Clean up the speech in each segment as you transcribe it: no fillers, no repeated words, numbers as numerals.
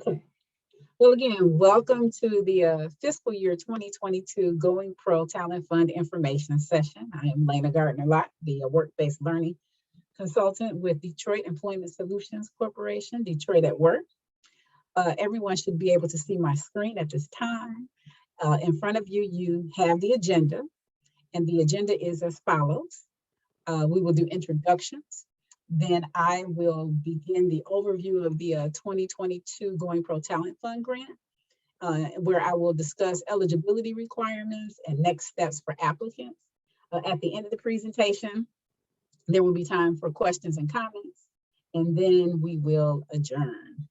Okay. Well, again, welcome to the fiscal year 2022 Going Pro Talent Fund information session. I am Lena Gardner-Lott, the work-based learning consultant with Detroit Employment Solutions Corporation, Detroit at Work. Everyone should be able to see my screen at this time. In front of you, you have the agenda, and the agenda is as follows. We will do introductions. Then I will begin the overview of the 2022 Going Pro Talent Fund grant, where I will discuss eligibility requirements and next steps for applicants. At the end of the presentation, there will be time for questions and comments, and then we will adjourn.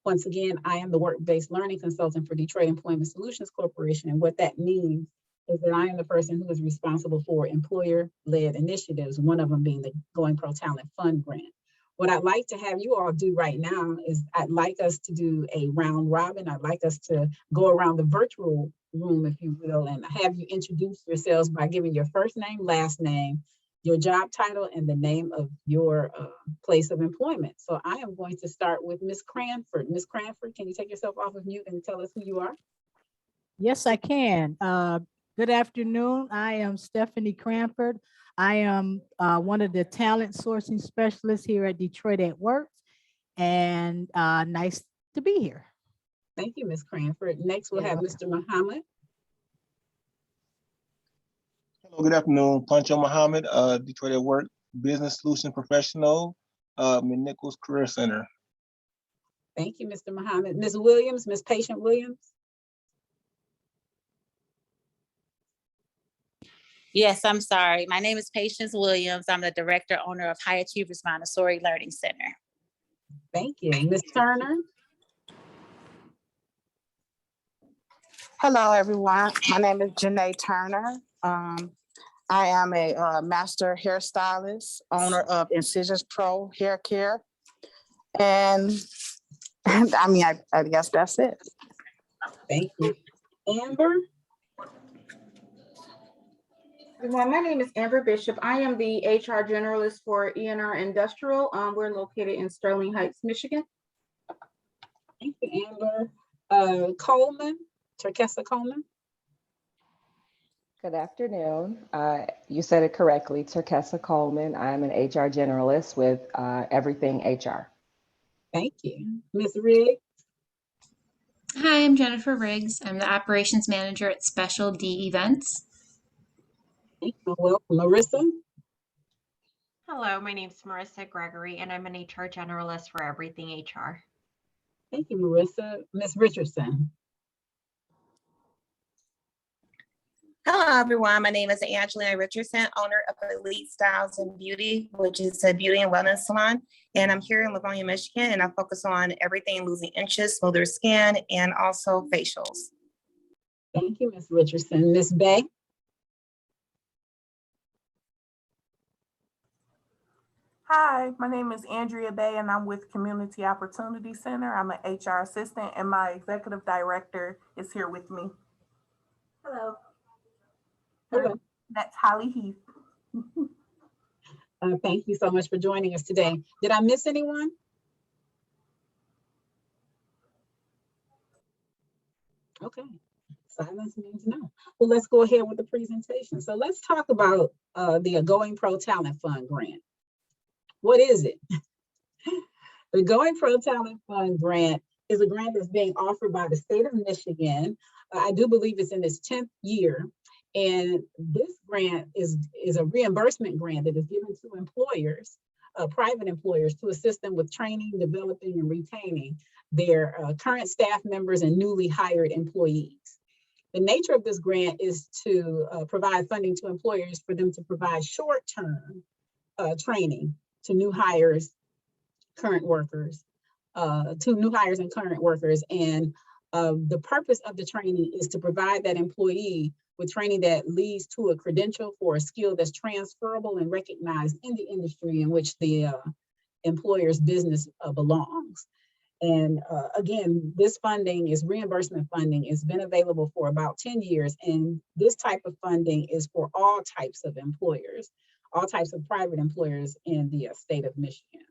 Once again, I am the work-based learning consultant for Detroit Employment Solutions Corporation, and what that means is that I am the person who is responsible for employer-led initiatives, one of them being the Going Pro Talent Fund grant. What I'd like to have you all do right now is I'd like us to do a round robin. I'd like us to go around the virtual room, if you will, and have you introduce yourselves by giving your first name, last name, your job title, and the name of your place of employment. So I am going to start with Ms. Cranford. Ms. Cranford, can you take yourself off of mute and tell us who you are? Yes, I can. Good afternoon. I am Stephanie Cranford. I am one of the talent sourcing specialists here at Detroit at Work, and nice to be here. Thank you, Ms. Cranford. Next, we'll have Mr. Muhammad. Hello, good afternoon. Pancho Muhammad, Detroit at Work, Business Solution Professional, Mid-Nichols Career Center. Thank you, Mr. Muhammad. Ms. Williams, Ms. Patient Williams. Yes, I'm sorry. My name is Patience Williams. I'm the director, owner of High Achievers Montessori Learning Center. Thank you. Ms. Turner. Hello, everyone. My name is Janae Turner. I am a master hairstylist, owner of Incisions Pro Hair Care. And I mean, I guess that's it. Thank you. Amber. Everyone, my name is Amber Bishop. I am the HR generalist for ENR Industrial. We're located in Sterling Heights, Michigan. Thank you, Amber. Coleman, Terkessa Coleman. Good afternoon. You said it correctly, Terkessa Coleman. I'm an HR generalist with Everything HR. Thank you. Ms. Riggs. Hi, I'm Jennifer Riggs. I'm the operations manager at Special D Events. Thank you. Welcome, Marissa. Hello, my name is Marissa Gregory, and I'm an HR generalist for Everything HR. Thank you, Marissa. Ms. Richardson. Hello, everyone. My name is Angelina Richardson, owner of Elite Styles and Beauty, which is a beauty and wellness salon. And I'm here in Livonia, Michigan, and I focus on everything losing inches, smoother skin, and also facials. Thank you, Ms. Richardson. Ms. Bay. Hi, my name is Andrea Bay, and I'm with Community Opportunity Center. I'm an HR assistant, and my executive director is here with me. Hello. Hello. That's Holly Heath. Thank you so much for joining us today. Did I miss anyone? Okay. Silence means no. Well, let's go ahead with the presentation. So let's talk about the Going Pro Talent Fund grant. What is it? The Going Pro Talent Fund grant is a grant that's being offered by the state of Michigan. I do believe it's in its 10th year. And this grant is a reimbursement grant that is given to employers, private employers, to assist them with training, developing, and retaining their current staff members and newly hired employees. The nature of this grant is to provide funding to employers for them to provide short-term training to new hires, current workers, to new hires and current workers. And the purpose of the training is to provide that employee with training that leads to a credential for a skill that's transferable and recognized in the industry in which the employer's business belongs. And again, this funding is reimbursement funding. It's been available for about 10 years. And this type of funding is for all types of employers, all types of private employers in the state of Michigan.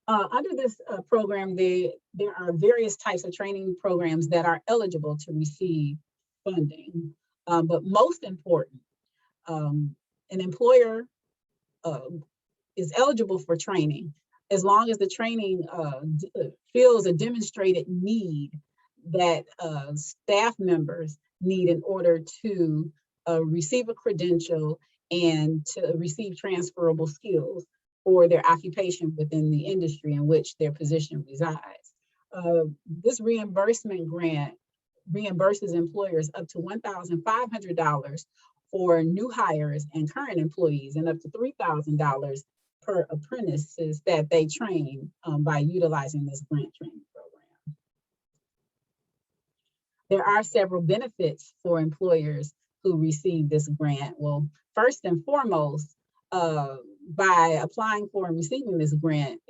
Under this program, there are various types of training programs that are eligible to receive funding. But most important, an employer is eligible for training as long as the training fills a demonstrated need that staff members need in order to receive a credential and to receive transferable skills for their occupation within the industry in which their position resides. This reimbursement grant reimburses employers up to $1,500 for new hires and current employees, and up to $3,000 per apprentices that they train by utilizing this grant training program. There are several benefits for employers who receive this grant. Well, first and foremost, by applying for and receiving this grant,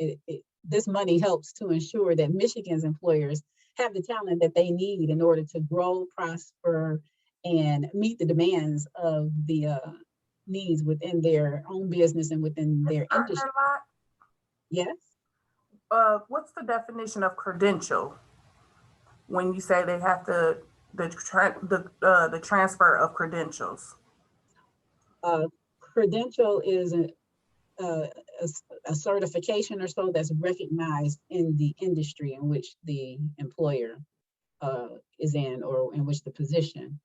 this money helps to ensure that Michigan's employers have the talent that they need in order to grow, prosper, and meet the demands of the needs within their own business and within their industry. Yes? What's the definition of credential when you say they have to, the transfer of credentials? Credential is a certification or so that's recognized in the industry in which the employer is in, or in which the position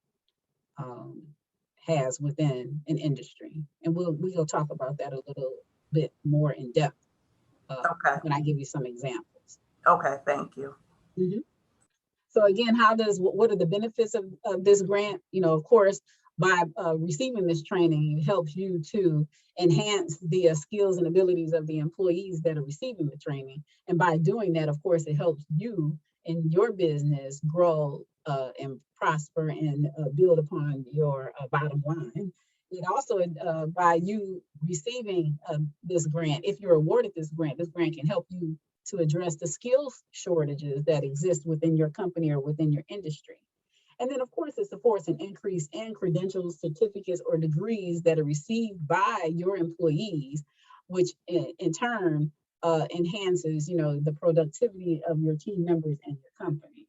has within an industry. And we'll talk about that a little bit more in depth when I give you some examples. Okay, thank you. Mm-hmm. So again, what are the benefits of this grant? You know, of course, by receiving this training, it helps you to enhance the skills and abilities of the employees that are receiving the training. And by doing that, of course, it helps you in your business grow and prosper and build upon your bottom line. It also, by you receiving this grant, if you're awarded this grant can help you to address the skills shortages that exist within your company or within your industry. And then, of course, it supports an increase in credentials, certificates, or degrees that are received by your employees, which in turn enhances, the productivity of your team members and your company.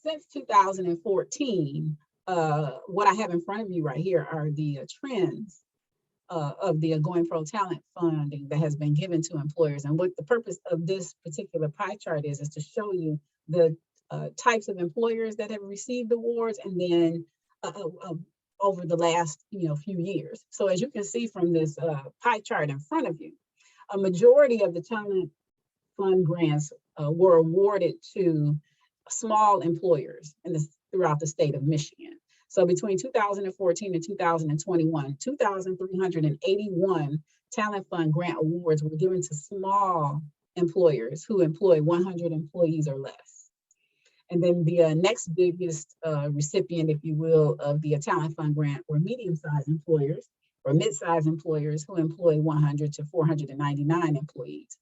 Since 2014, what I have in front of you right here are the trends of the GoingPro talent funding that has been given to employers. And what the purpose of this particular pie chart is to show you the types of employers that have received awards, and then over the last few years. So as you can see from this pie chart in front of you, a majority of the talent fund grants were awarded to small employers throughout the state of Michigan. So between 2014 and 2021, 2,381 talent fund grant awards were given to small employers who employ 100 employees or less. And then the next biggest recipient, if you will, of the talent fund grant were medium-sized employers or mid-sized employers who employ 100 to 499 employees.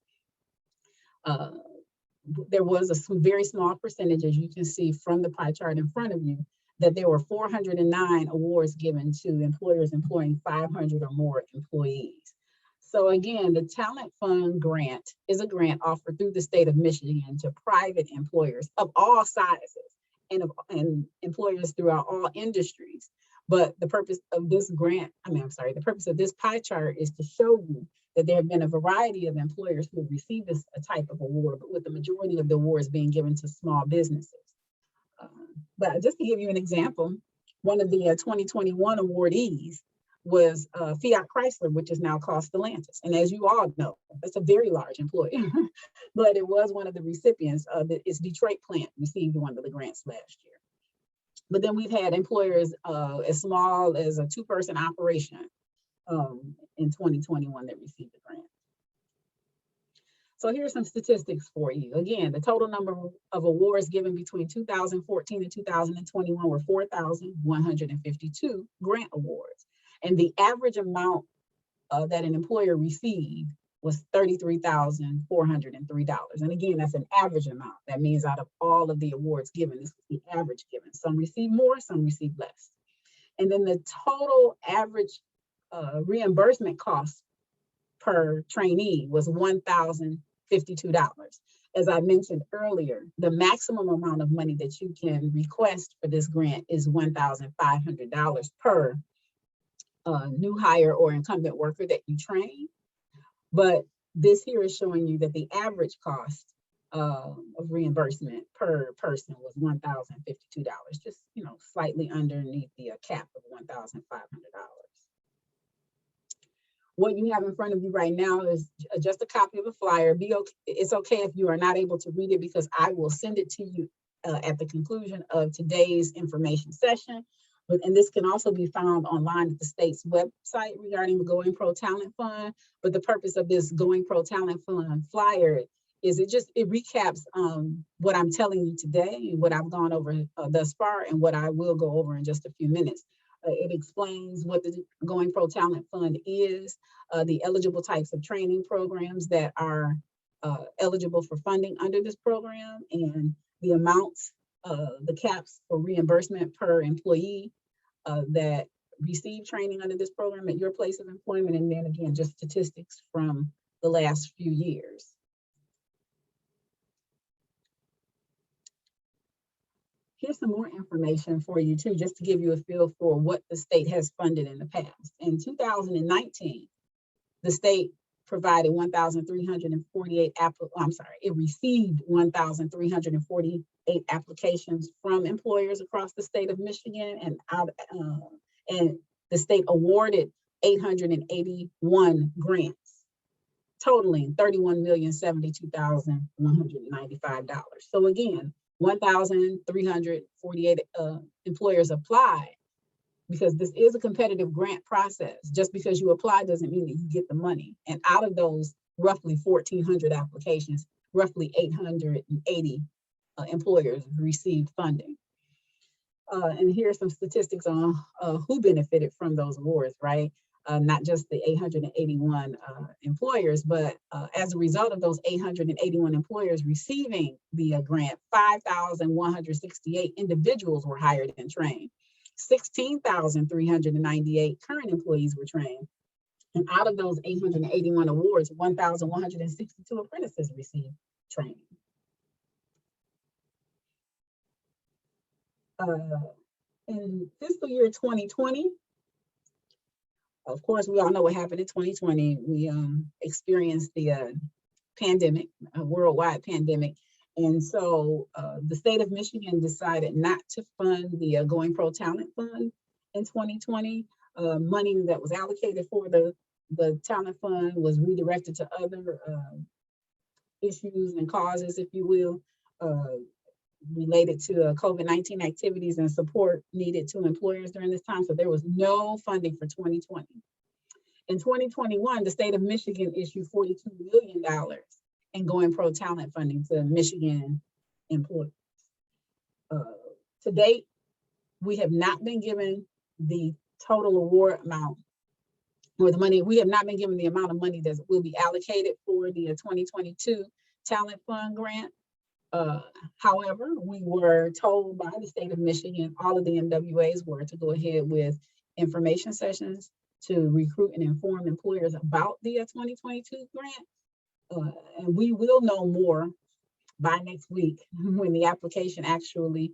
There was a very small percentage, as you can see from the pie chart in front of you, that there were 409 awards given to employers employing 500 or more employees. So again, the Talent Fund Grant is a grant offered through the state of Michigan to private employers of all sizes and employers throughout all industries. But the purpose of this grant, the purpose of this pie chart is to show you that there have been a variety of employers who have received this type of award, but with the majority of the awards being given to small businesses. But just to give you an example, one of the 2021 awardees was Fiat Chrysler, which is now called Stellantis. And as you all know, that's a very large employer, but it was one of the recipients of its Detroit plant received one of the grants last year. But then we've had employers as small as a 2-person operation in 2021 that received the grant. So here's some statistics for you. Again, the total number of awards given between 2014 and 2021 were 4,152 grant awards. And the average amount that an employer received was $33,403. And again, that's an average amount. That means out of all of the awards given, this is the average given. Some receive more, some receive less. And then the total average reimbursement cost per trainee was $1,052. As I mentioned earlier, the maximum amount of money that you can request for this grant is $1,500 per new hire or incumbent worker that you train. But this here is showing you that the average cost of reimbursement per person was $1,052, just slightly underneath the cap of $1,500. What you have in front of you right now is just a copy of a flyer. It's okay if you are not able to read it, because I will send it to you at the conclusion of today's information session. And this can also be found online at the state's website regarding the GoingPro Talent Fund. But the purpose of this GoingPro Talent Fund flyer is it recaps what I'm telling you today and what I've gone over thus far, and what I will go over in just a few minutes. It explains what the GoingPro Talent Fund is, the eligible types of training programs that are eligible for funding under this program, and the amounts, the caps for reimbursement per employee that receive training under this program at your place of employment, and then again, just statistics from the last few years. Here's some more information for you too, just to give you a feel for what the state has funded in the past. In 2019, the state provided 1,348 it received 1,348 applications from employers across the state of Michigan, and the state awarded 881 grants, totaling $31,072,195. So again, 1,348 employers applied, because this is a competitive grant process. Just because you apply doesn't mean that you get the money. And out of those roughly 1,400 applications, roughly 880 employers received funding. And here are some statistics on who benefited from those awards, right? Not just the 881 employers, but as a result of those 881 employers receiving the grant, 5,168 individuals were hired and trained. 16,398 current employees were trained. And out of those 881 awards, 1,162 apprentices received training. In fiscal year 2020, of course, we all know what happened in 2020. We experienced the pandemic, a worldwide pandemic. And so the state of Michigan decided not to fund the GoingPro Talent Fund in 2020. Money that was allocated for the Talent Fund was redirected to other issues and causes, if you will, related to COVID-19 activities and support needed to employers during this time. So there was no funding for 2020. In 2021, the state of Michigan issued $42 million in GoingPro Talent funding to Michigan employers. To date, we have not been given the total award amount, or the money, we have not been given the amount of money that will be allocated for the 2022 Talent Fund grant. However, we were told by the state of Michigan, all of the MWAs were to go ahead with information sessions to recruit and inform employers about the 2022 grant. And we will know more by next week when the application actually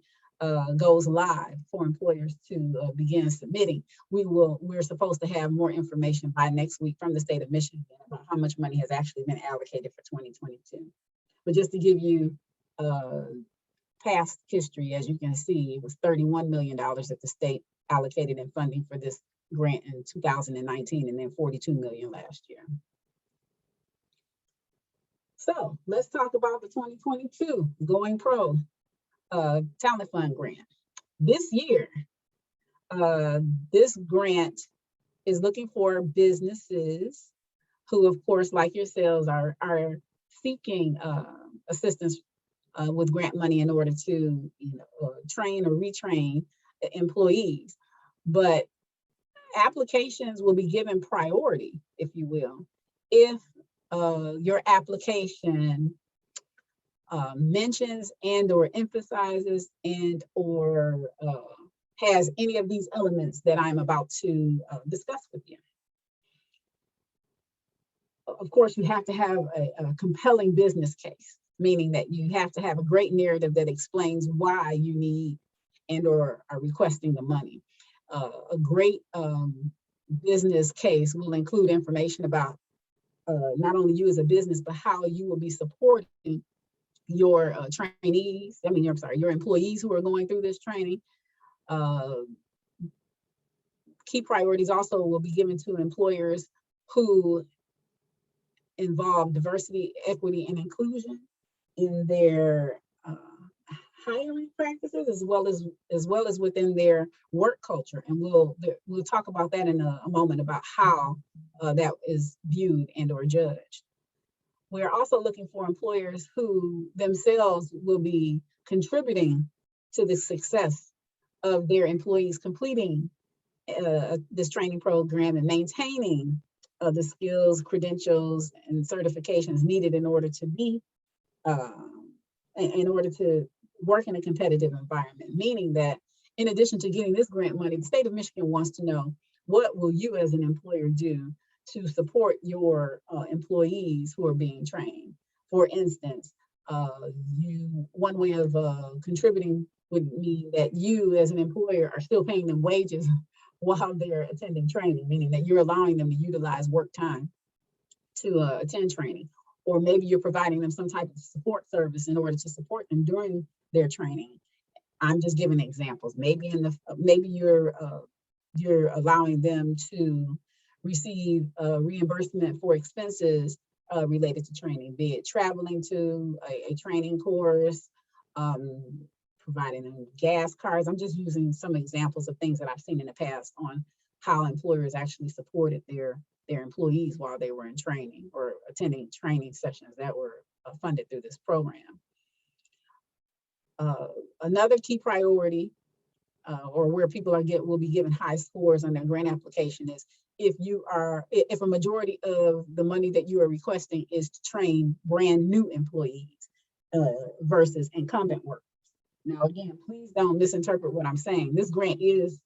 goes live for employers to begin submitting. We're supposed to have more information by next week from the state of Michigan about how much money has actually been allocated for 2022. But just to give you past history, as you can see, it was $31 million that the state allocated in funding for this grant in 2019, and then $42 million last year. So let's talk about the 2022 GoingPro Talent Fund grant. This year, this grant is looking for businesses who, of course, like yourselves, are seeking assistance with grant money in order to train or retrain employees. But applications will be given priority, if you will, if your application mentions and or emphasizes and or has any of these elements that I'm about to discuss with you. of course, you have to have a compelling business case, meaning that you have to have a great narrative that explains why you need and or are requesting the money. A great business case will include information about not only you as a business, but how you will be supporting your trainees, your employees who are going through this training. Key priorities also will be given to employers who involve diversity, equity, and inclusion in their hiring practices, as well as within their work culture. And we'll talk about that in a moment about how that is viewed and or judged. We're also looking for employers who themselves will be contributing to the success of their employees completing this training program and maintaining the skills, credentials, and certifications needed in order to be, in order to work in a competitive environment. Meaning that in addition to getting this grant money, the state of Michigan wants to know, what will you as an employer do to support your employees who are being trained? For instance, one way of contributing would mean that you as an employer are still paying them wages while they're attending training, meaning that you're allowing them to utilize work time to attend training. Or maybe you're providing them some type of support service in order to support them during their training. I'm just giving examples. Maybe you're allowing them to receive reimbursement for expenses related to training, be it traveling to a training course, providing them gas cards. I'm just using some examples of things that I've seen in the past on how employers actually supported their employees while they were in training or attending training sessions that were funded through this program. Another key priority, or where people will be given high scores on their grant application, is if a majority of the money that you are requesting is to train brand new employees versus incumbent workers. Now, again, please don't misinterpret what I'm saying. This grant is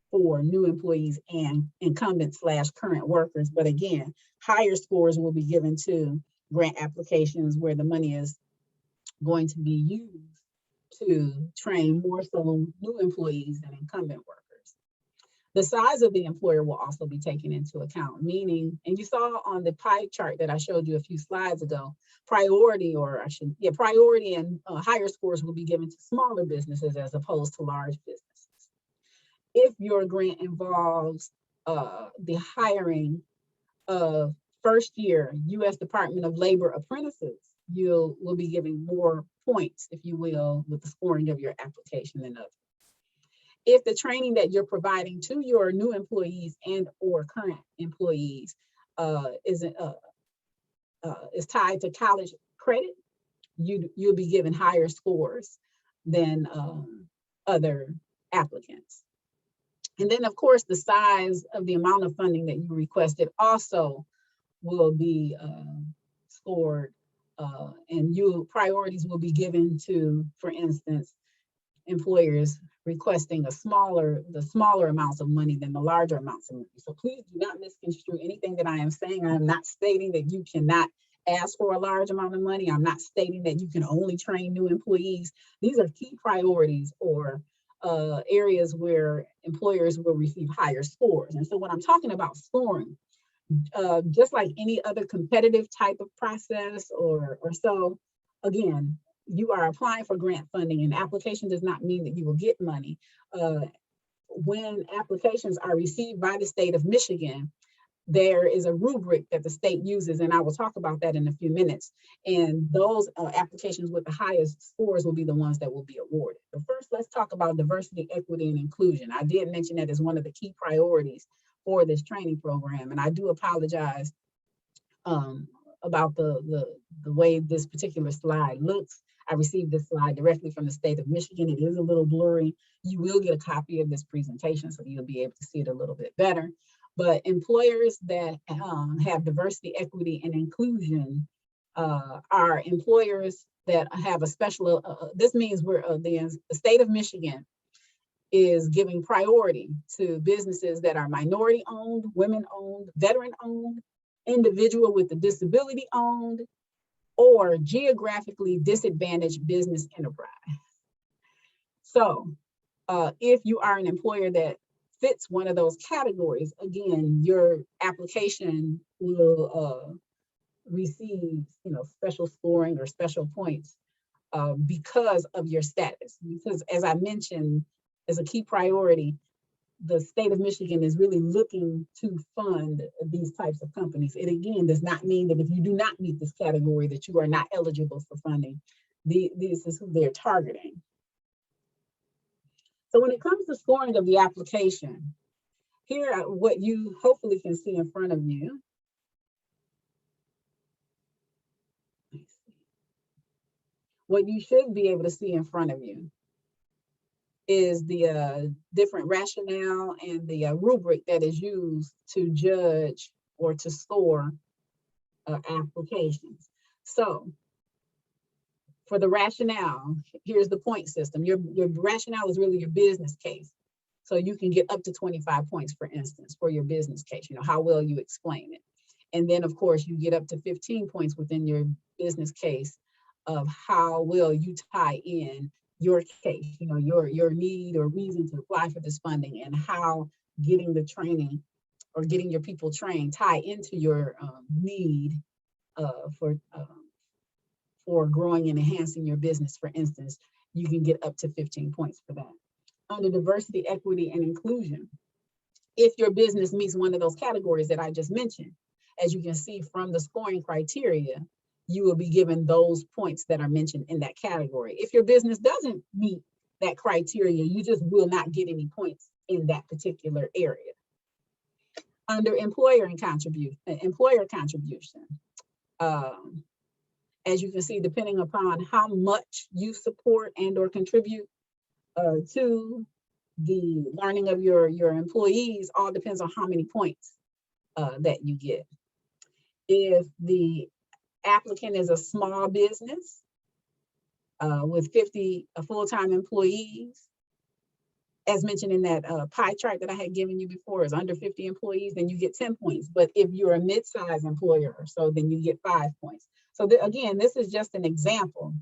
for new employees and incumbent/current workers. But again, higher scores will be given to grant applications where the money is going to be used to train more so new employees than incumbent workers. The size of the employer will also be taken into account, meaning, and you saw on the pie chart that I showed you a few slides ago, priority and higher scores will be given to smaller businesses as opposed to large businesses. If your grant involves the hiring of first-year U.S. Department of Labor apprentices, you will be giving more points, if you will, with the scoring of your application than others. If the training that you're providing to your new employees and or current employees is tied to college credit, you'll be given higher scores than other applicants. And then, of course, the size of the amount of funding that you requested also will be scored, and priorities will be given to, for instance, employers requesting the smaller amounts of money than the larger amounts of money. So please do not misconstrue anything that I am saying. I'm not stating that you cannot ask for a large amount of money. I'm not stating that you can only train new employees. These are key priorities or areas where employers will receive higher scores. And so when I'm talking about scoring, just like any other competitive type of process or so, again, you are applying for grant funding, and application does not mean that you will get money. When applications are received by the state of Michigan, there is a rubric that the state uses, and I will talk about that in a few minutes. And those applications with the highest scores will be the ones that will be awarded. But first, let's talk about diversity, equity, and inclusion. I did mention that as one of the key priorities for this training program, and I do apologize about the way this particular slide looks. I received this slide directly from the state of Michigan. It is a little blurry. You will get a copy of this presentation, so you'll be able to see it a little bit better. But employers that have diversity, equity, and inclusion are employers that have a special, this means the state of Michigan is giving priority to businesses that are minority-owned, women-owned, veteran-owned, individual with a disability owned, or geographically disadvantaged business enterprise. So if you are an employer that fits one of those categories, again, your application will receive, special scoring or special points because of your status. Because as I mentioned, as a key priority, the state of Michigan is really looking to fund these types of companies. It again does not mean that if you do not meet this category that you are not eligible for funding. This is who they're targeting. So when it comes to scoring of the application, here are what you hopefully can see in front of you. What you should be able to see in front of you is the different rationale and the rubric that is used to judge or to score applications. So for the rationale, here's the point system. Your rationale is really your business case. So you can get up to 25 points, for instance, for your business case, how well you explain it. And then of course you get up to 15 points within your business case of how well you tie in your case, your need or reason to apply for this funding, and how getting the training or getting your people trained tie into your need for growing and enhancing your business. For instance, you can get up to 15 points for that. Under diversity, equity, and inclusion, if your business meets one of those categories that I just mentioned, as you can see from the scoring criteria, you will be given those points that are mentioned in that category. If your business doesn't meet that criteria, you just will not get any points in that particular area. Under employer contribution, as you can see, depending upon how much you support and or contribute to the learning of your employees, all depends on how many points that you get. If the applicant is a small business with 50 full-time employees, as mentioned in that pie chart that I had given you before, is under 50 employees, then you get 10 points. But if you're a mid-sized employer or so, then you get 5 points. So again, this is just an example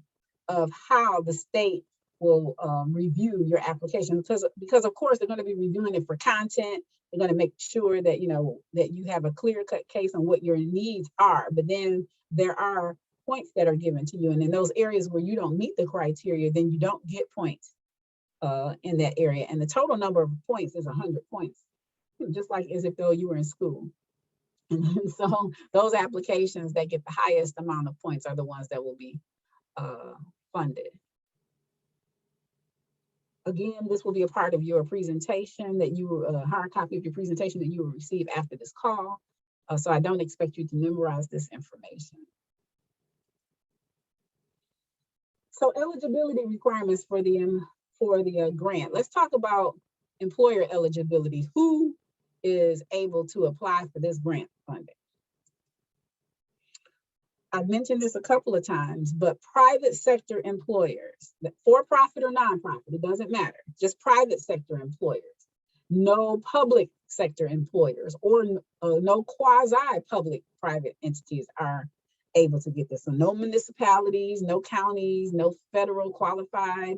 of how the state will review your application, because of course they're going to be reviewing it for content. They're going to make sure that that you have a clear-cut case on what your needs are. But then there are points that are given to you, and in those areas where you don't meet the criteria, then you don't get points in that area. And the total number of points is 100 points, just like as if though you were in school. And so those applications that get the highest amount of points are the ones that will be funded. Again, this will be a part of your presentation that hard copy of your presentation that you will receive after this call. So I don't expect you to memorize this information. So eligibility requirements for the grant. Let's talk about employer eligibility. Who is able to apply for this grant funding? I've mentioned this a couple of times, but private sector employers, for-profit or nonprofit, it doesn't matter, just private sector employers, no public sector employers or no quasi-public private entities are able to get this. So no municipalities, no counties, no federal qualified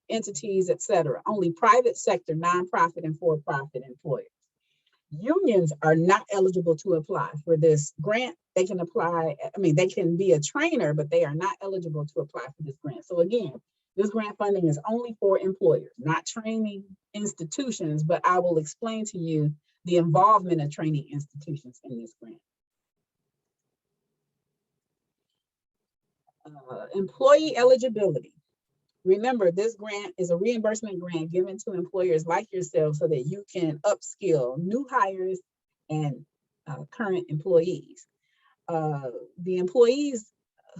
entities, etc. Only private sector, nonprofit, and for-profit employers. Unions are not eligible to apply for this grant. They can apply, they can be a trainer, but they are not eligible to apply for this grant. So again, this grant funding is only for employers, not training institutions, but I will explain to you the involvement of training institutions in this grant. Employee eligibility. Remember, this grant is a reimbursement grant given to employers like yourself so that you can upskill new hires and current employees. The employees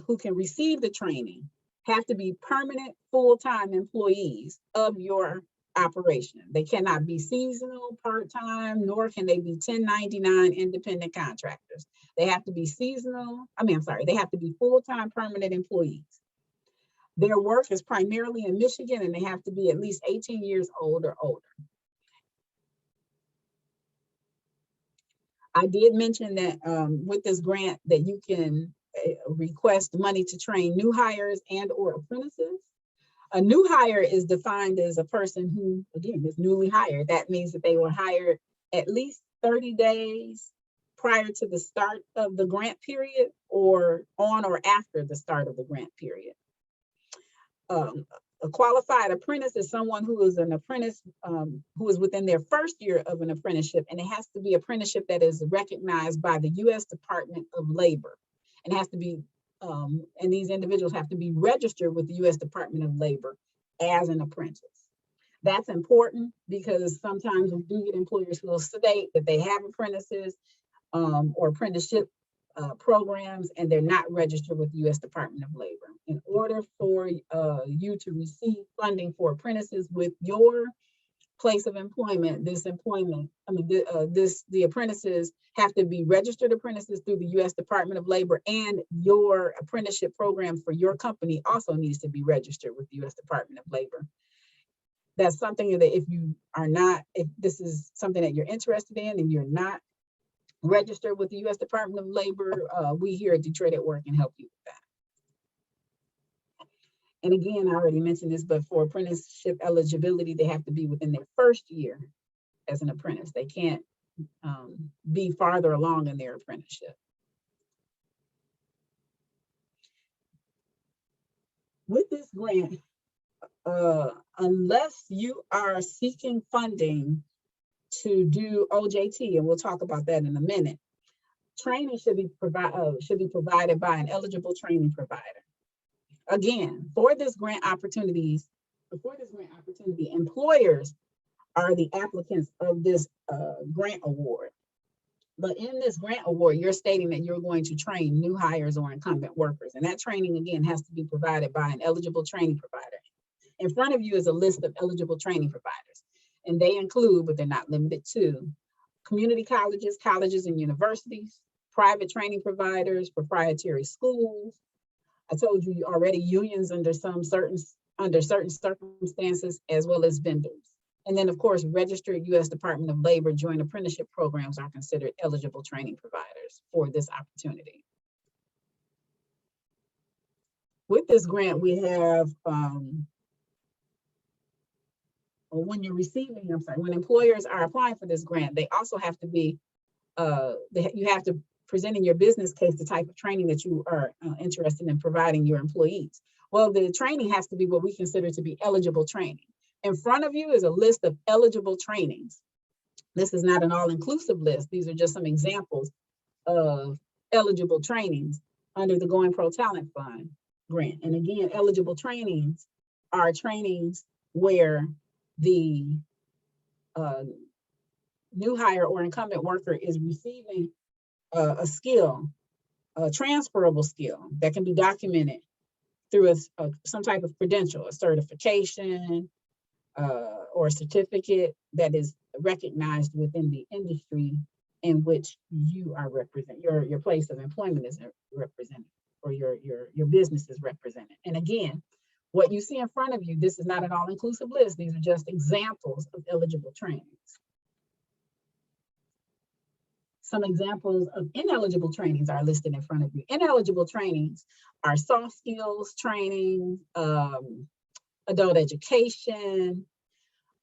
who can receive the training have to be permanent full-time employees of your operation. They cannot be seasonal, part-time, nor can they be 1099 independent contractors. They have to be they have to be full-time permanent employees. Their work is primarily in Michigan, and they have to be at least 18 years old or older. I did mention that with this grant that you can request money to train new hires and or apprentices. A new hire is defined as a person who, again, is newly hired. That means that they were hired at least 30 days prior to the start of the grant period or on or after the start of the grant period. A qualified apprentice is someone who is an apprentice who is within their first year of an apprenticeship, and it has to be apprenticeship that is recognized by the U.S. Department of Labor. And has to be, and these individuals have to be registered with the U.S. Department of Labor as an apprentice. That's important because sometimes we do get employers who will state that they have apprentices or apprenticeship programs, and they're not registered with the U.S. Department of Labor. In order for you to receive funding for apprentices with your place of employment, the apprentices have to be registered apprentices through the U.S. Department of Labor, and your apprenticeship program for your company also needs to be registered with the U.S. Department of Labor. That's something that if this is something that you're interested in and you're not registered with the U.S. Department of Labor, we here at Detroit at Work can help you with that. And again, I already mentioned this, but for apprenticeship eligibility, they have to be within their first year as an apprentice. They can't be farther along in their apprenticeship. With this grant, unless you are seeking funding to do OJT, and we'll talk about that in a minute, training should be provided by an eligible training provider. Again, for this grant opportunity, employers are the applicants of this grant award. But in this grant award, you're stating that you're going to train new hires or incumbent workers. And that training, again, has to be provided by an eligible training provider. In front of you is a list of eligible training providers. And they include, but they're not limited to, community colleges, colleges and universities, private training providers, proprietary schools. I told you already, unions under certain circumstances, as well as vendors. And then, of course, registered U.S. Department of Labor joint apprenticeship programs are considered eligible training providers for this opportunity. With this grant, we have, when employers are applying for this grant, they also have to be, you have to present in your business case the type of training that you are interested in providing your employees. Well, the training has to be what we consider to be eligible training. In front of you is a list of eligible trainings. This is not an all-inclusive list. These are just some examples of eligible trainings under the GoingPro Talent Fund grant. And again, eligible trainings are trainings where the new hire or incumbent worker is receiving a skill, a transferable skill that can be documented through some type of credential, a certification, or a certificate that is recognized within the industry in which you are represented, your place of employment is represented, or your business is represented. And again, what you see in front of you, this is not an all-inclusive list. These are just examples of eligible trainings. Some examples of ineligible trainings are listed in front of you. Ineligible trainings are soft skills training, adult education,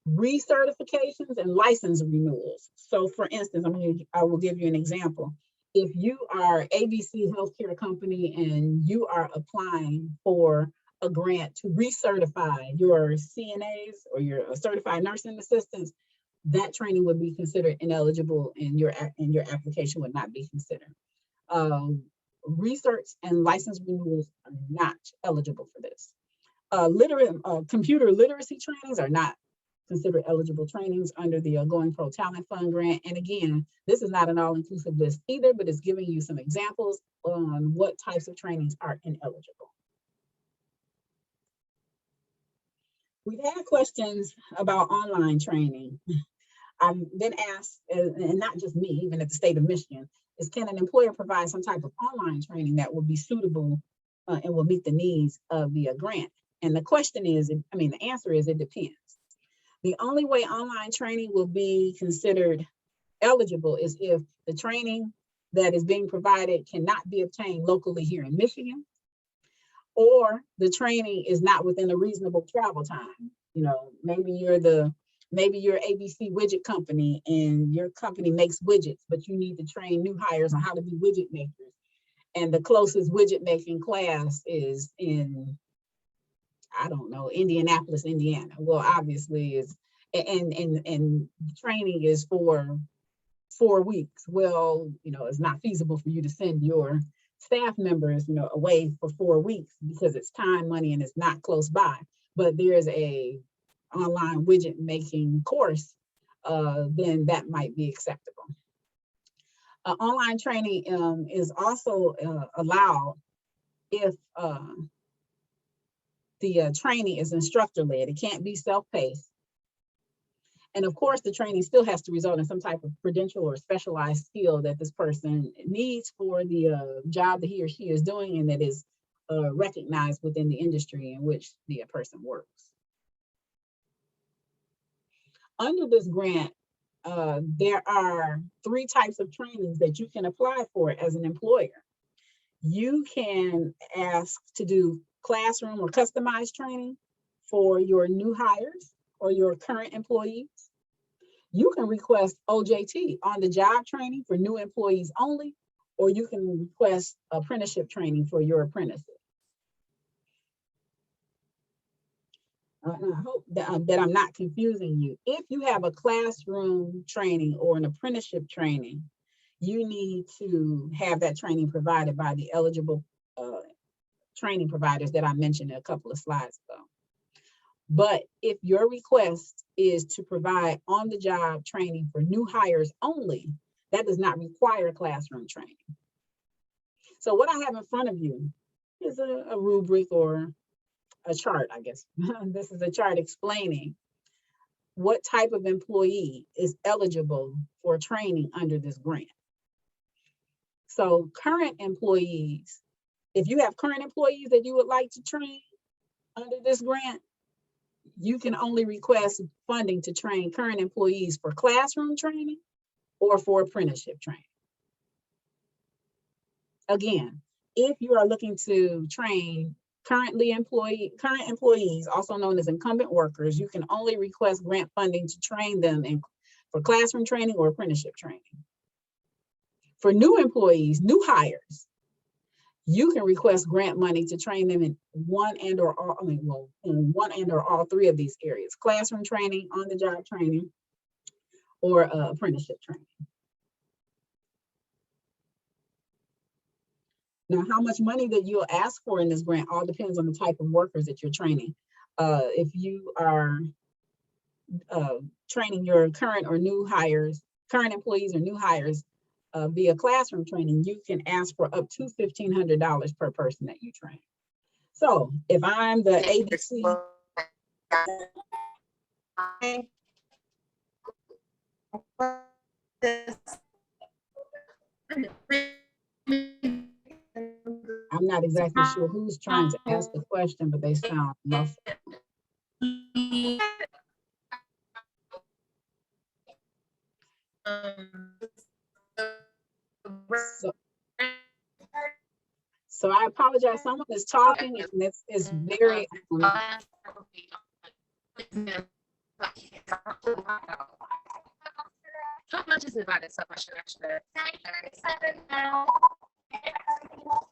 recertifications, and license renewals. So for instance, I will give you an example. If you are ABC Healthcare Company and you are applying for a grant to recertify your CNAs or your certified nursing assistants, that training would be considered ineligible, and your application would not be considered. Research and license renewals are not eligible for this. Computer literacy trainings are not considered eligible trainings under the GoingPro Talent Fund grant. And again, this is not an all-inclusive list either, but it's giving you some examples on what types of trainings are ineligible. We've had questions about online training. I've been asked, and not just me, even at the state of Michigan, is can an employer provide some type of online training that will be suitable and will meet the needs of the grant? And the question is, the answer is it depends. The only way online training will be considered eligible is if the training that is being provided cannot be obtained locally here in Michigan, or the training is not within a reasonable travel time. You know, maybe you're ABC widget company and your company makes widgets, but you need to train new hires on how to be widget makers. And the closest widget making class is in, I don't know, Indianapolis, Indiana. Well, obviously is, and training is for 4 weeks. Well, you know, it's not feasible for you to send your staff members, you know, away for 4 weeks because it's time, money, and it's not close by. But there's a online widget making course, then that might be acceptable. Online training is also allowed if the training is instructor-led. It can't be self-paced. And of course, the training still has to result in some type of credential or specialized skill that this person needs for the job that he or she is doing, and that is recognized within the industry in which the person works. Under this grant, there are 3 types of trainings that you can apply for as an employer. You can ask to do classroom or customized training for your new hires or your current employees. You can request OJT, on the job training for new employees only, or you can request apprenticeship training for your apprentices. And I hope that I'm not confusing you. If you have a classroom training or an apprenticeship training, you need to have that training provided by the eligible training providers that I mentioned a couple of slides ago. But if your request is to provide on-the-job training for new hires only, that does not require classroom training. So what I have in front of you is a rubric or a chart, I guess. This is a chart explaining what type of employee is eligible for training under this grant. So current employees, if you have current employees that you would like to train under this grant, you can only request funding to train current employees for classroom training or for apprenticeship training. Again, if you are looking to train current employees, also known as incumbent workers, you can only request grant funding to train them for classroom training or apprenticeship training. For new employees, new hires, you can request grant money to train them in one and or all 3 of these areas: classroom training, on-the-job training, or apprenticeship training. Now, how much money that you'll ask for in this grant all depends on the type of workers that you're training. If you are training your current employees or new hires via classroom training, you can ask for up to $1,500 per person that you train. So if I'm the ABC, I'm not exactly sure who's trying to ask the question, but they sound muffled. So I apologize. Someone is talking, and it's very. How much is divided so much extra?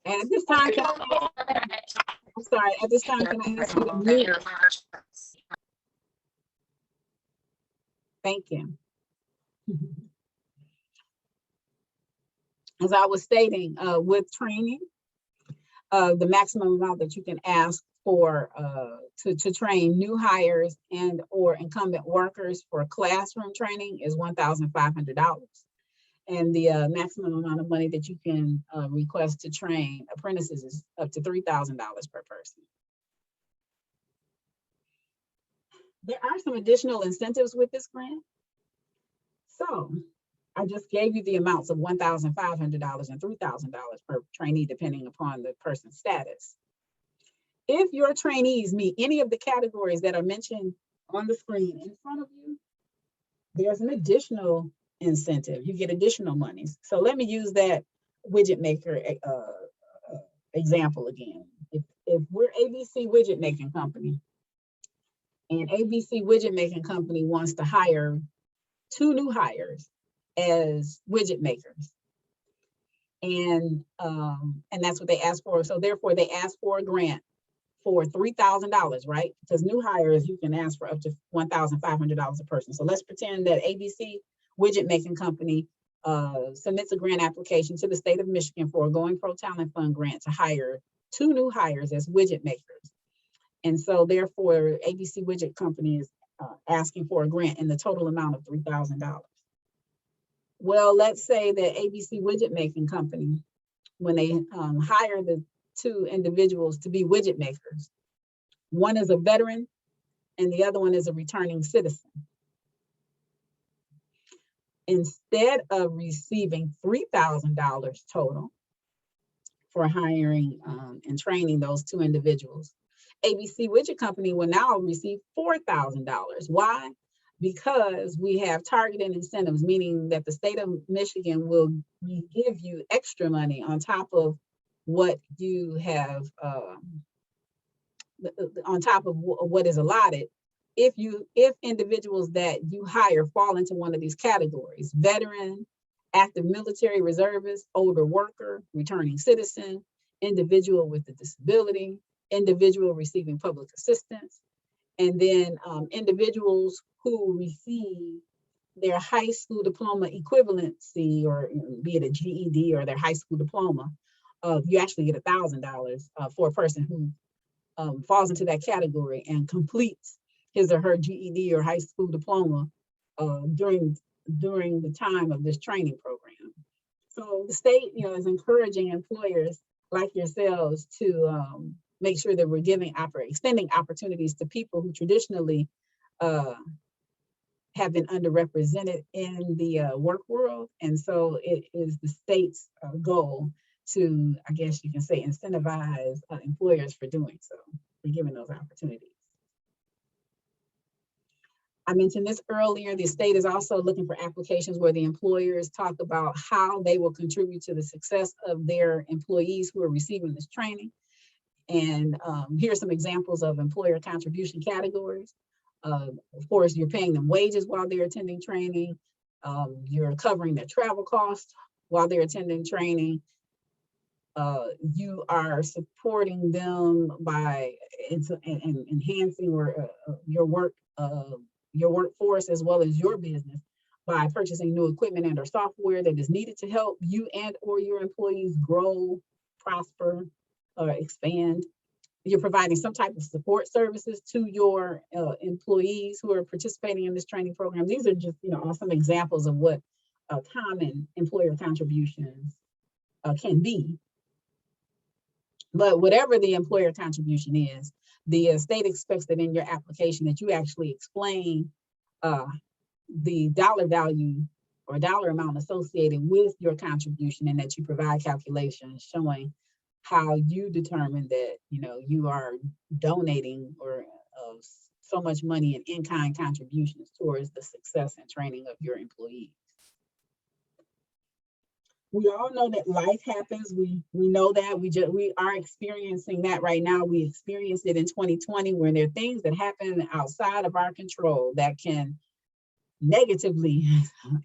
And at this time, I'm sorry, at this time, can I ask you to mute? Thank you. As I was stating, with training, the maximum amount that you can ask for to train new hires and or incumbent workers for classroom training is $1,500. And the maximum amount of money that you can request to train apprentices is up to $3,000 per person. There are some additional incentives with this grant. So I just gave you the amounts of $1,500 and $3,000 per trainee, depending upon the person's status. If your trainees meet any of the categories that are mentioned on the screen in front of you, there's an additional incentive. You get additional monies. So let me use that widget maker example again. If we're ABC Widget Making Company, and ABC Widget Making Company wants to hire 2 new hires as widget makers, and that's what they asked for. So therefore, they asked for a grant for $3,000, right? Because new hires, you can ask for up to $1,500 a person. So let's pretend that ABC Widget Making Company submits a grant application to the state of Michigan for a GoingPro Talent Fund grant to hire 2 new hires as widget makers. And so therefore, ABC Widget Company is asking for a grant in the total amount of $3,000. Well, let's say that ABC Widget Making Company, when they hire the 2 individuals to be widget makers, one is a veteran and the other one is a returning citizen. Instead of receiving $3,000 total for hiring and training those 2 individuals, ABC Widget Company will now receive $4,000. Why? Because we have targeted incentives, meaning that the state of Michigan will give you extra money on top of what you have, on top of what is allotted. If individuals that you hire fall into one of these categories: veteran, active military reservist, older worker, returning citizen, individual with a disability, individual receiving public assistance, and then individuals who receive their high school diploma equivalency, or be it a GED or their high school diploma, you actually get $1,000 for a person who falls into that category and completes his or her GED or high school diploma during the time of this training program. So the state, is encouraging employers like yourselves to make sure that we're extending opportunities to people who traditionally have been underrepresented in the work world. And so it is the state's goal to, I guess you can say, incentivize employers for doing so, for giving those opportunities. I mentioned this earlier, the state is also looking for applications where the employers talk about how they will contribute to the success of their employees who are receiving this training. And here are some examples of employer contribution categories. Of course, you're paying them wages while they're attending training. You're covering their travel costs while they're attending training. You are supporting them by enhancing your workforce as well as your business by purchasing new equipment and or software that is needed to help you and or your employees grow, prosper, or expand. You're providing some type of support services to your employees who are participating in this training program. These are just, some examples of what common employer contributions can be. But whatever the employer contribution is, the state expects that in your application that you actually explain the dollar value or dollar amount associated with your contribution, and that you provide calculations showing how you determine that you are donating or so much money in in-kind contributions towards the success and training of your employees. We all know that life happens. We know that we are experiencing that right now. We experienced it in 2020, where there are things that happen outside of our control that can negatively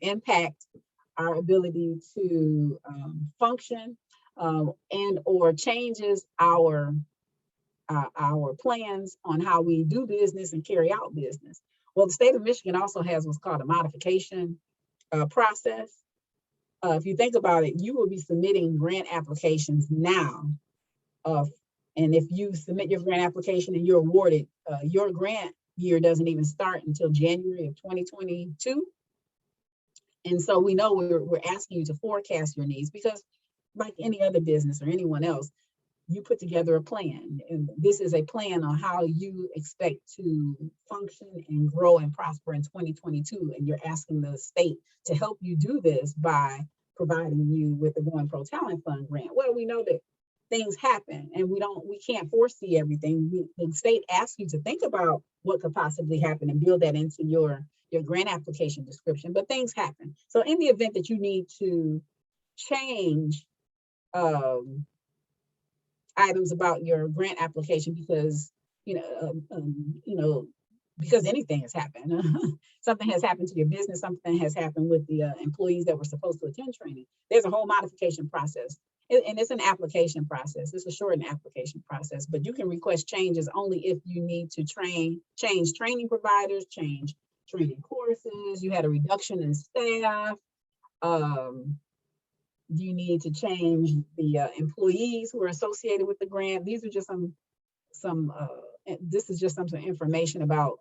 impact our ability to function and or changes our plans on how we do business and carry out business. Well, the state of Michigan also has what's called a modification process. If you think about it, you will be submitting grant applications now. And if you submit your grant application and you're awarded, your grant year doesn't even start until January of 2022. And so we know we're asking you to forecast your needs, because like any other business or anyone else, you put together a plan. And this is a plan on how you expect to function and grow and prosper in 2022. And you're asking the state to help you do this by providing you with the GoingPro Talent Fund grant. Well, we know that things happen and we can't foresee everything. The state asks you to think about what could possibly happen and build that into your grant application description, but things happen. So in the event that you need to change items about your grant application because, because anything has happened, something has happened to your business, something has happened with the employees that were supposed to attend training, there's a whole modification process. And it's an application process. It's a shortened application process, but you can request changes only if you need to change training providers, change training courses, you had a reduction in staff, you need to change the employees who are associated with the grant. These are just this is just some information about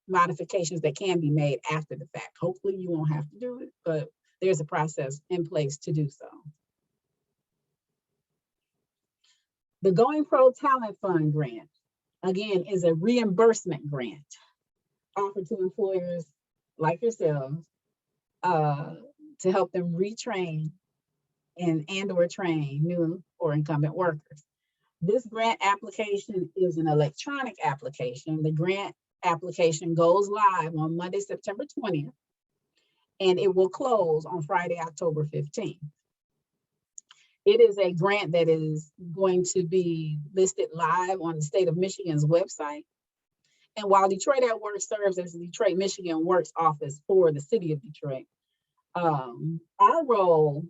modifications that can be made after the fact. Hopefully you won't have to do it, but there's a process in place to do so. The GoingPro Talent Fund grant, again, is a reimbursement grant offered to employers like yourselves to help them retrain and or train new or incumbent workers. This grant application is an electronic application. The grant application goes live on Monday, September 20th, and it will close on Friday, October 15th. It is a grant that is going to be listed live on the state of Michigan's website. And while Detroit at Work serves as the Detroit, Michigan Works office for the city of Detroit, our role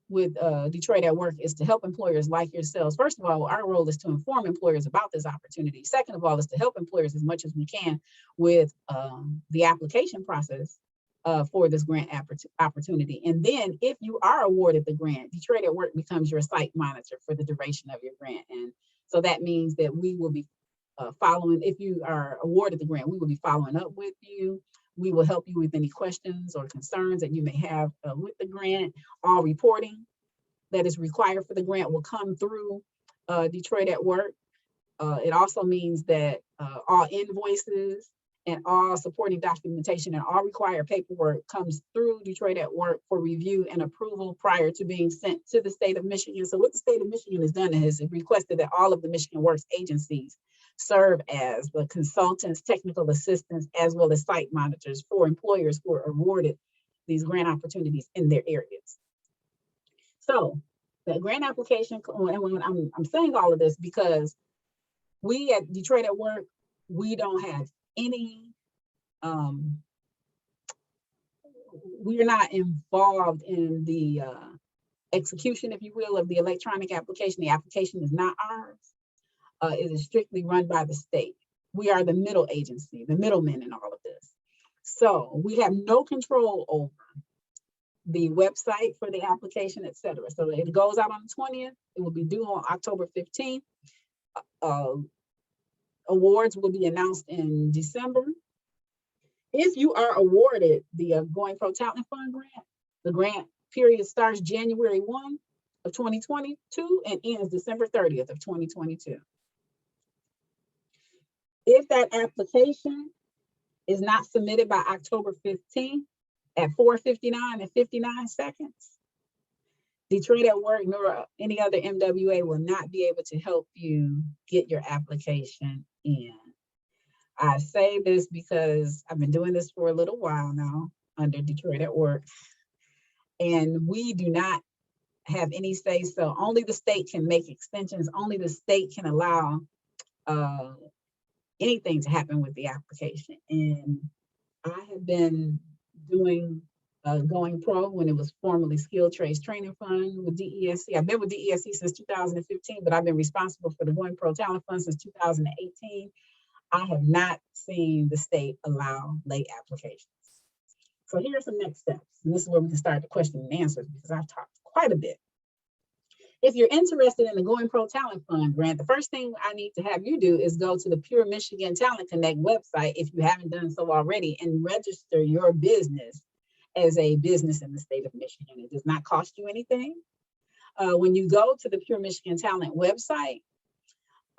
with Detroit at Work is to help employers like yourselves. First of all, our role is to inform employers about this opportunity. Second of all, is to help employers as much as we can with the application process for this grant opportunity. And then if you are awarded the grant, Detroit at Work becomes your site monitor for the duration of your grant. And so that means that we will be following, if you are awarded the grant, we will be following up with you. We will help you with any questions or concerns that you may have with the grant. All reporting that is required for the grant will come through Detroit at Work. It also means that all invoices and all supporting documentation and all required paperwork comes through Detroit at Work for review and approval prior to being sent to the state of Michigan. So what the state of Michigan has done is it requested that all of the Michigan Works agencies serve as the consultants, technical assistants, as well as site monitors for employers who are awarded these grant opportunities in their areas. So the grant application, and I'm saying all of this because we at Detroit at Work, we don't have any, we're not involved in the execution, if you will, of the electronic application. The application is not ours. It is strictly run by the state. We are the middle agency, the middlemen in all of this. So we have no control over the website for the application, et cetera. So it goes out on the 20th. It will be due on October 15th. Awards will be announced in December. If you are awarded the GoingPro Talent Fund grant, the grant period starts January 1 of 2022 and ends December 30th of 2022. If that application is not submitted by October 15th at 4:59 and 59 seconds, Detroit at Work nor any other MWA will not be able to help you get your application in. I say this because I've been doing this for a little while now under Detroit at Work, and we do not have any say so. Only the state can make extensions. Only the state can allow anything to happen with the application. And I have been doing GoingPro when it was formerly Skilled Trades Training Fund with DESC. I've been with DESC since 2015, but I've been responsible for the GoingPro Talent Fund since 2018. I have not seen the state allow late applications. So here are some next steps. And this is where we can start the question and answers because I've talked quite a bit. If you're interested in the GoingPro Talent Fund grant, the first thing I need to have you do is go to the Pure Michigan Talent Connect website if you haven't done so already and register your business as a business in the state of Michigan. It does not cost you anything. When you go to the Pure Michigan Talent website,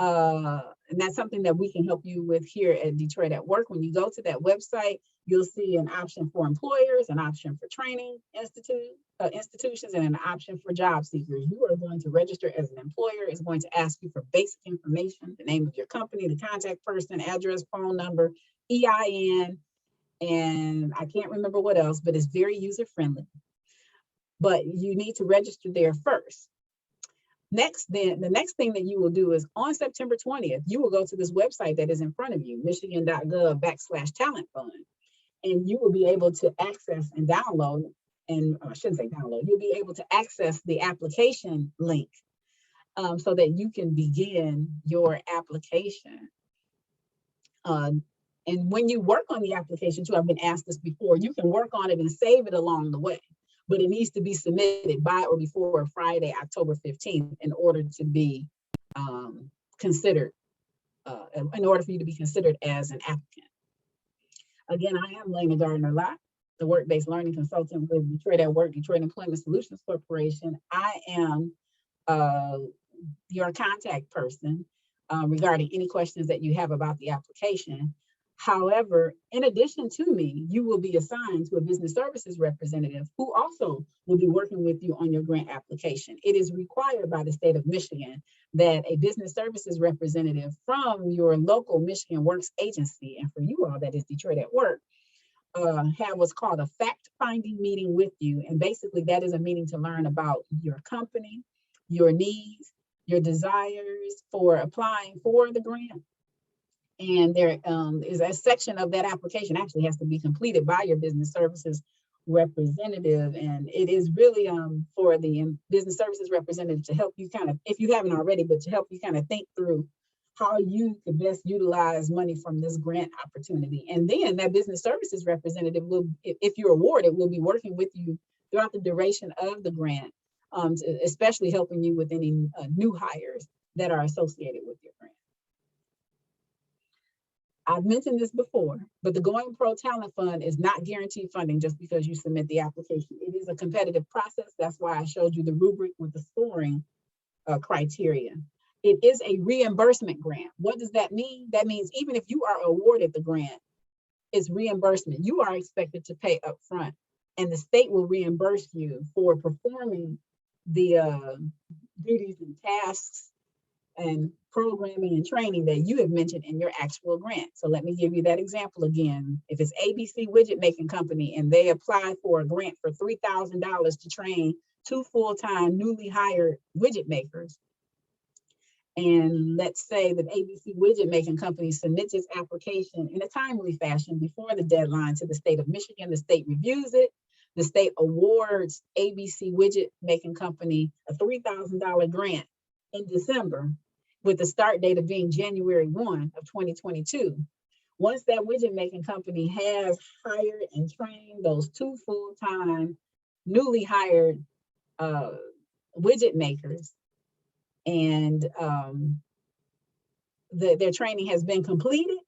And that's something that we can help you with here at Detroit at Work. When you go to that website, you'll see an option for employers, an option for training institutions, and an option for job seekers. You are going to register as an employer. It's going to ask you for basic information, the name of your company, the contact person, address, phone number, EIN, and I can't remember what else, but it's very user-friendly. But you need to register there first. Next, then the next thing that you will do is on September 20th, you will go to this website that is in front of you, michigan.gov/talent fund, and you will be able to access and download, and I shouldn't say download, you'll be able to access the application link so that you can begin your application. And when you work on the application too, I've been asked this before, you can work on it and save it along the way, but it needs to be submitted by or before Friday, October 15th in order to be considered, in order for you to be considered as an applicant. Again, I am Lena Gardner-Lott, the work-based learning consultant with Detroit at Work, Detroit Employment Solutions Corporation. I am your contact person regarding any questions that you have about the application. However, in addition to me, you will be assigned to a business services representative who also will be working with you on your grant application. It is required by the state of Michigan that a business services representative from your local Michigan Works agency, and for you all, that is Detroit at Work, have what's called a fact-finding meeting with you. And basically that is a meeting to learn about your company, your needs, your desires for applying for the grant. And there is a section of that application actually has to be completed by your business services representative. And it is really for the business services representative to help you kind of, if you haven't already, but to help you kind of think through how you could best utilize money from this grant opportunity. And then that business services representative will, if you're awarded, will be working with you throughout the duration of the grant, especially helping you with any new hires that are associated with your grant. I've mentioned this before, but the GoingPro Talent Fund is not guaranteed funding just because you submit the application. It is a competitive process. That's why I showed you the rubric with the scoring criteria. It is a reimbursement grant. What does that mean? That means even if you are awarded the grant, it's reimbursement. You are expected to pay upfront, and the state will reimburse you for performing the duties and tasks and programming and training that you have mentioned in your actual grant. So let me give you that example again. If it's ABC Widget Making Company and they apply for a grant for $3,000 to train 2 full-time newly hired widget makers, and let's say that ABC Widget Making Company submits its application in a timely fashion before the deadline to the state of Michigan, the state reviews it, the state awards ABC Widget Making Company a $3,000 grant in December, with the start date of being January 1 of 2022. Once that widget making company has hired and trained those 2 full-time newly hired widget makers, and their training has been completed,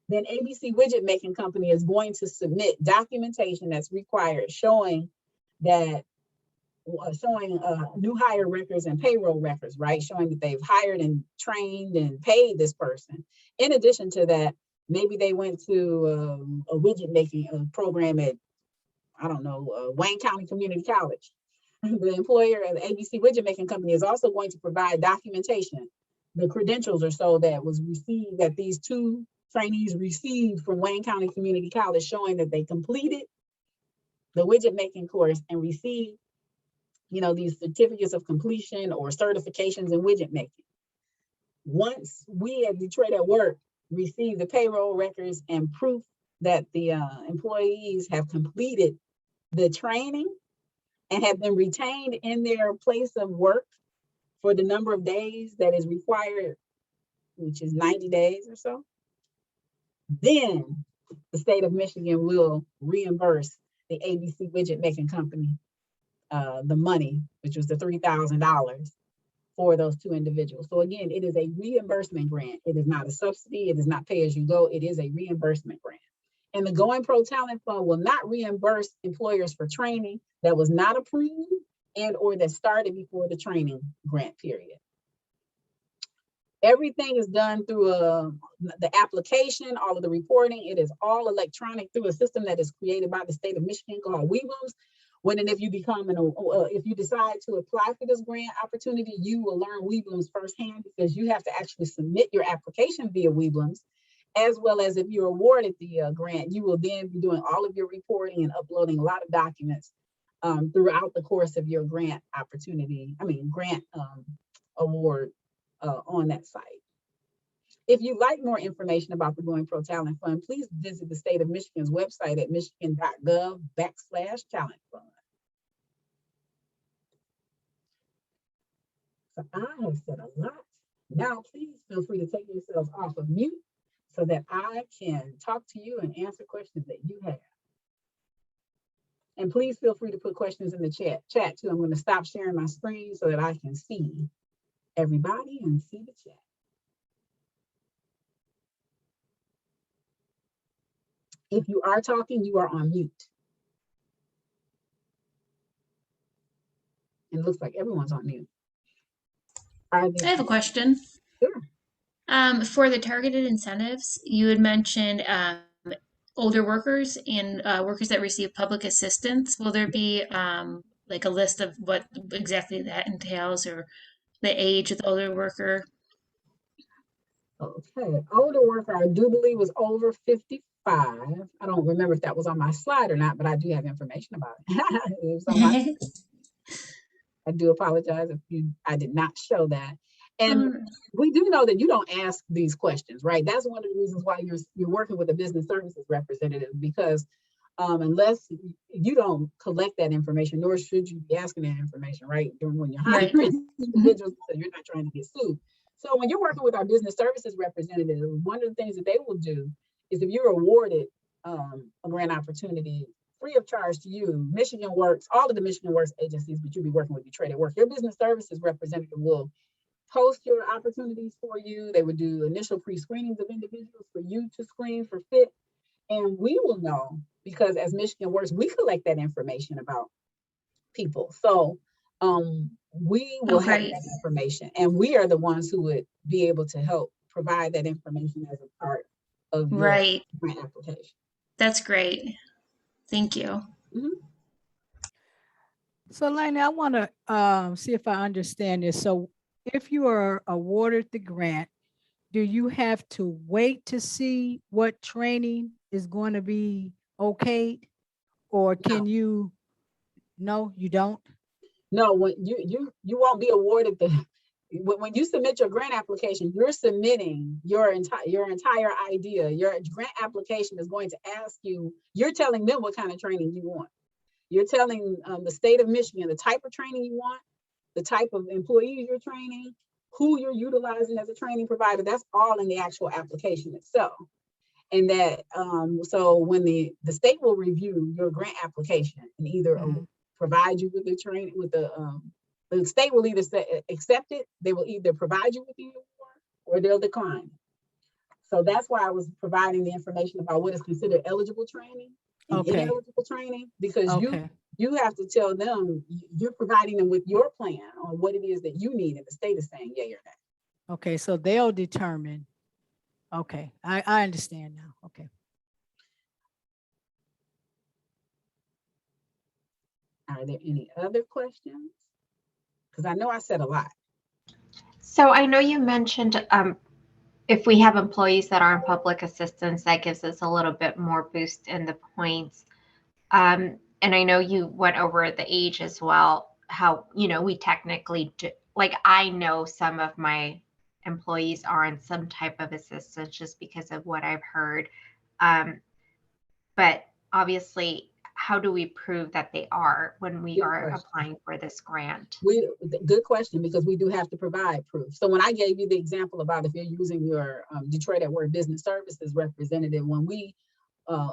then ABC Widget Making Company is going to submit documentation that's required showing that new hire records and payroll records, right? Showing that they've hired and trained and paid this person. In addition to that, maybe they went to a widget making program at, I don't know, Wayne County Community College. The employer of the ABC Widget Making Company is also going to provide documentation. The credentials or so that was received, that these 2 trainees received from Wayne County Community College, showing that they completed the widget making course and received, you know, these certificates of completion or certifications in widget making. Once we at Detroit at Work receive the payroll records and proof that the employees have completed the training and have been retained in their place of work for the number of days that is required, which is 90 days or so, then the state of Michigan will reimburse the ABC Widget Making Company the money, which was the $3,000 for those 2 individuals. So again, it is a reimbursement grant. It is not a subsidy. It is not pay as you go. It is a reimbursement grant. And the GoingPro Talent Fund will not reimburse employers for training that was not approved and or that started before the training grant period. Everything is done through the application, all of the reporting. It is all electronic through a system that is created by the state of Michigan called WeBlooms. When and if you become if you decide to apply for this grant opportunity, you will learn WeBlooms firsthand, because you have to actually submit your application via WeBlooms, as well as if you're awarded the grant, you will then be doing all of your reporting and uploading a lot of documents throughout the course of your grant award on that site. If you'd like more information about the GoingPro Talent Fund, please visit the state of Michigan's website at michigan.gov/talent fund. So I have said a lot. Now, please feel free to take yourselves off of mute so that I can talk to you and answer questions that you have. And please feel free to put questions in the chat too. I'm going to stop sharing my screen so that I can see everybody and see the chat. If you are talking, you are on mute. And it looks like everyone's on mute. I have a question. Sure. For the targeted incentives, you had mentioned older workers and workers that receive public assistance. Will there be like a list of what exactly that entails, or the age of the older worker? Okay, older worker, I do believe was over 55. I don't remember if that was on my slide or not, but I do have information about it. It was on my I do apologize if I did not show that. And we do know that you don't ask these questions, right? That's one of the reasons why you're working with a business services representative, because unless you don't collect that information, nor should you be asking that information, right? During when you're hiring individuals, so you're not trying to get sued. So when you're working with our business services representative, one of the things that they will do is, if you're awarded a grant opportunity free of charge to you, Michigan Works, all of the Michigan Works agencies, but you'll be working with Detroit at Work, your business services representative will post your opportunities for you. They would do initial pre-screenings of individuals for you to screen for fit. And we will know, because as Michigan Works, we collect that information about people. So we will have that information, and we are the ones who would be able to help provide that information as a part of your grant application. That's great. Thank you. So Lainey, I want to see if I understand this. So if you are awarded the grant, do you have to wait to see what training is going to be okayed, or can you? No, you don't. No, when you won't be awarded when you submit your grant application, you're submitting your entire idea. Your grant application is going to ask you, you're telling them what kind of training you want. You're telling the state of Michigan the type of training you want, the type of employees you're training, who you're utilizing as a training provider. That's all in the actual application itself. And that, so when the state will review your grant application and either provide you with the training, the state will either accept it, they will either provide you with the award, or they'll decline. So that's why I was providing the information about what is considered eligible training and ineligible training, because you have to tell them, you're providing them with your plan on what it is that you need, and the state is saying yay or nay. Okay, so they'll determine. Okay, I understand now. Okay. Are there any other questions? Because I know I said a lot. So I know you mentioned if we have employees that are on public assistance, that gives us a little bit more boost in the points. And I know you went over the age as well, how, we technically do, like, I know some of my employees are on some type of assistance just because of what I've heard. But obviously, how do we prove that they are when we are applying for this grant? Good question, because we do have to provide proof. So when I gave you the example about if you're using your Detroit at Work business services representative, when we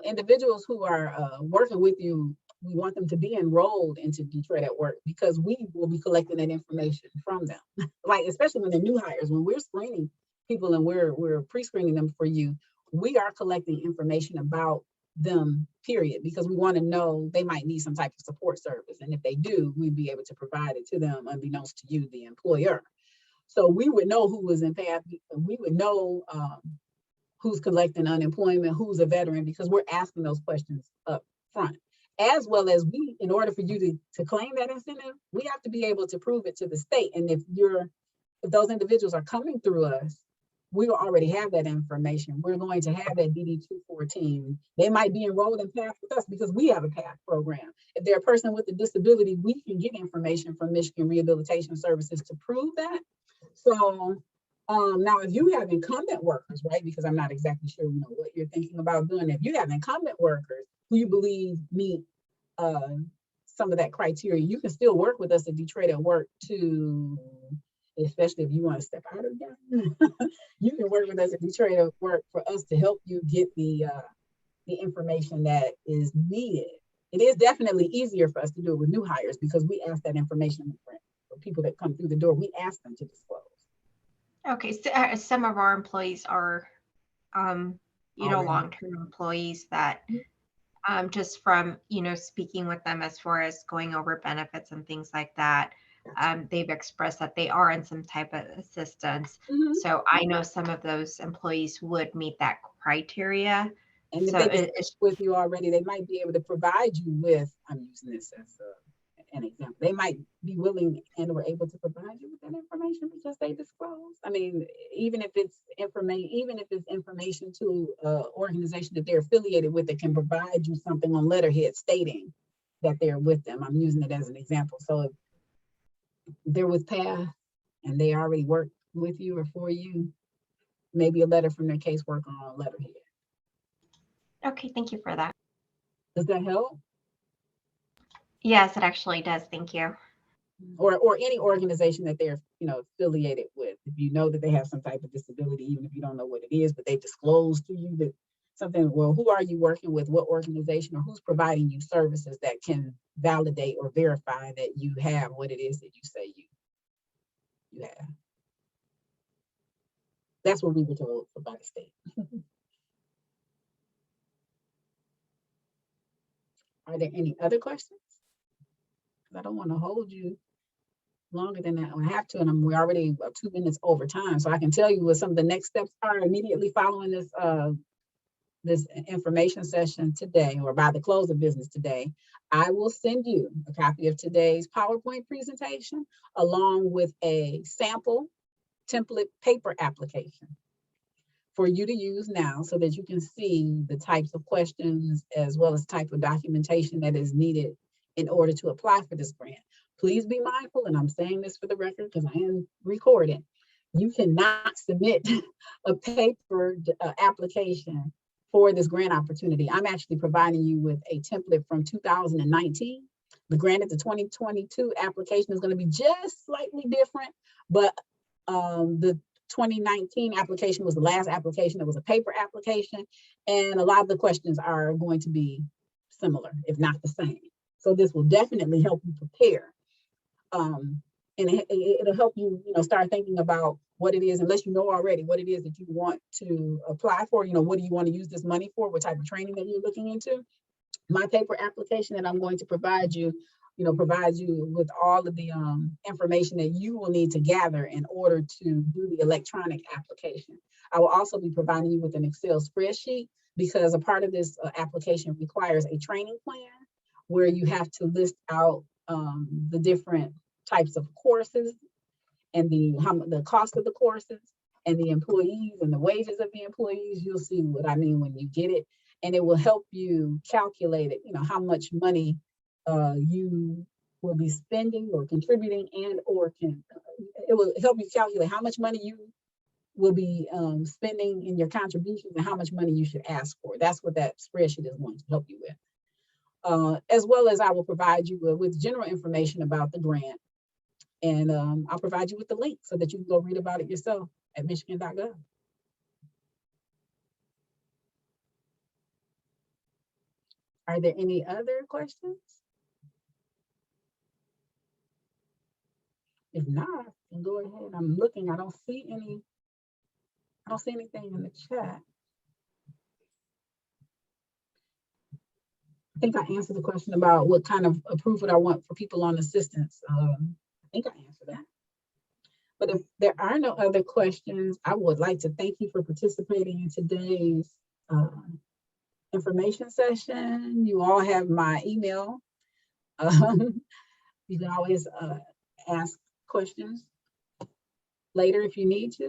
individuals who are working with you, we want them to be enrolled into Detroit at Work, because we will be collecting that information from them. Like, especially when they're new hires, when we're screening people and we're pre-screening them for you, we are collecting information about them, period, because we want to know they might need some type of support service. And if they do, we'd be able to provide it to them unbeknownst to you, the employer. So we would know who was in path. We would know who's collecting unemployment, who's a veteran, because we're asking those questions up front. As well as we, in order for you to claim that incentive, we have to be able to prove it to the state. And if those individuals are coming through us, we will already have that information. We're going to have that DD 214. They might be enrolled in PATH with us because we have a PATH program. If they're a person with a disability, we can get information from Michigan Rehabilitation Services to prove that. So now if you have incumbent workers, right, because I'm not exactly sure what you're thinking about doing. If you have incumbent workers who you believe meet some of that criteria, you can still work with us at Detroit at Work to, especially if you want to step out of that, you can work with us at Detroit at Work for us to help you get the information that is needed. It is definitely easier for us to do it with new hires because we ask that information for people that come through the door. We ask them to disclose. Okay, so some of our employees are, long-term employees that just from, speaking with them as far as going over benefits and things like that, they've expressed that they are in some type of assistance. So I know some of those employees would meet that criteria. And so if they discuss with you already, they might be able to provide you with, I'm using this as an example, they might be willing and or able to provide you with that information because they disclose. I mean, even if it's information to an organization that they're affiliated with that can provide you something on letterhead stating that they're with them. I'm using it as an example. So if they're with PATH and they already work with you or for you, maybe a letter from their caseworker on letterhead. Okay, thank you for that. Does that help? Yes, it actually does. Thank you. Or any organization that they're affiliated with. If you know that they have some type of disability, even if you don't know what it is, but they disclose to you that something, well, who are you working with? What organization or who's providing you services that can validate or verify that you have what it is that you say you have. That's what we were told by the state. Are there any other questions? I don't want to hold you longer than that. I have to, and we're already 2 minutes over time. So I can tell you what some of the next steps are immediately following this this information session today, or by the close of business today. I will send you a copy of today's PowerPoint presentation along with a sample template paper application for you to use now so that you can see the types of questions as well as type of documentation that is needed in order to apply for this grant. Please be mindful, and I'm saying this for the record because I am recording, you cannot submit a paper application for this grant opportunity. I'm actually providing you with a template from 2019. The grant at the 2022 application is going to be just slightly different, but the 2019 application was the last application. It was a paper application, and a lot of the questions are going to be similar, if not the same. So this will definitely help you prepare. And it'll help you, start thinking about what it is, unless you know already what it is that you want to apply for. What do you want to use this money for? What type of training that you're looking into? My paper application that I'm going to provide you, provides you with all of the information that you will need to gather in order to do the electronic application. I will also be providing you with an Excel spreadsheet because a part of this application requires a training plan where you have to list out the different types of courses and the cost of the courses and the employees and the wages of the employees. You'll see what I mean when you get it, and it will help you calculate it, how much money you will be spending or contributing, and or it will help you calculate how much money you will be spending in your contributions and how much money you should ask for. That's what that spreadsheet is going to help you with. As well as I will provide you with general information about the grant. And I'll provide you with the link so that you can go read about it yourself at michigan.gov. Are there any other questions? If not, then go ahead. I'm looking, I don't see anything in the chat. I think I answered the question about what kind of approval I want for people on assistance. I think I answered that. But if there are no other questions, I would like to thank you for participating in today's information session. You all have my email. You can always ask questions later if you need to.